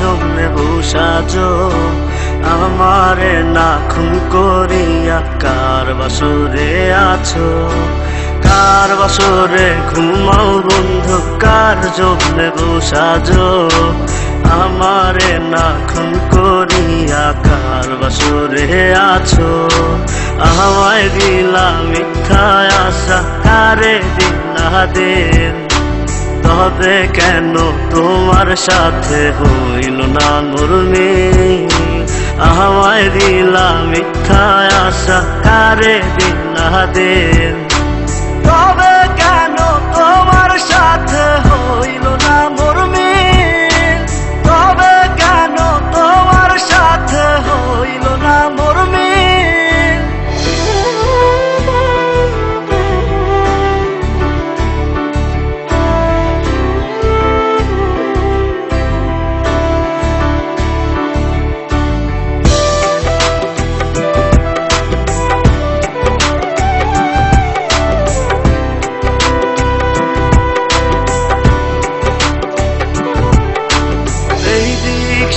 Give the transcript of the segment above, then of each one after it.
জন্যে বসাজো আমারে না খুন করিয়া কার বাসরে আছো, কার বাসরে ঘুমাও বন্ধু, কার জন্যে বসাজো আমারে না খুন করিয়া কার বাসরে আছো। আমায় দিলা মিথ্যা আশা, কারে দিলা দিন, তবে কেন তোমার সাথে হইল না মোর মিল। আমায় দিলা মিথ্যা আশা, কারে দিলা দিন, তবে কেন তোমার সাথে হইল না মোর মিল, তবে কেন তোমার সাথে হইল না মোর মিল।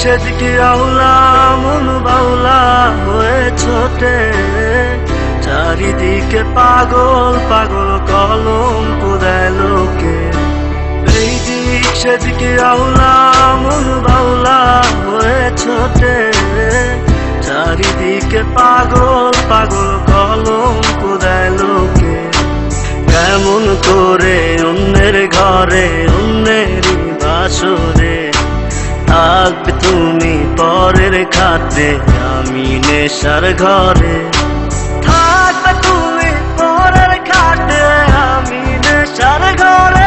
সেদিকে আওলা মন বাউলা হয়ে ছোটে, চারিদিকে পাগল পাগল কলঙ্ক দেয় লোকে। এই দিক সেদিকে আওলা মন বাউলা হয়ে ছোটে, চারিদিকে পাগল পাগল কলঙ্ক দেয় লোকে। কেমন করে অন্যের ঘরে অন্যেরই বাসরে থাকবে তুমি পরের খাতে, আমি নেশার ঘরে থাকবে তুমি পরের খাতে, আমি নেশার ঘরে।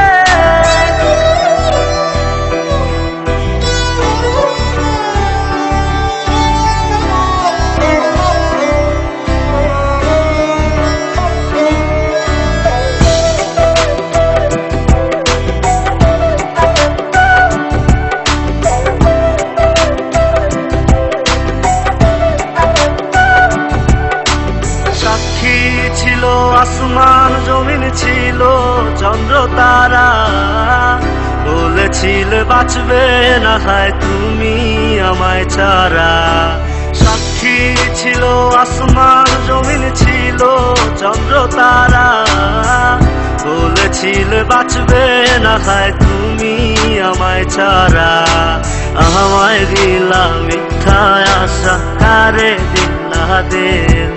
ছিল আসমান জমিন ছিল চন্দ্র তারা, বলেছিলে বাঁচবে না হয় তুমি আমায় ছাড়া। সাক্ষী ছিল আসমান জমিন ছিল চন্দ্র তারা, বলেছিলে বাঁচবে না হয় তুমি আমায় ছাড়া। আমায় দিলা মিথ্যা আশা, কারে দিলা দিন,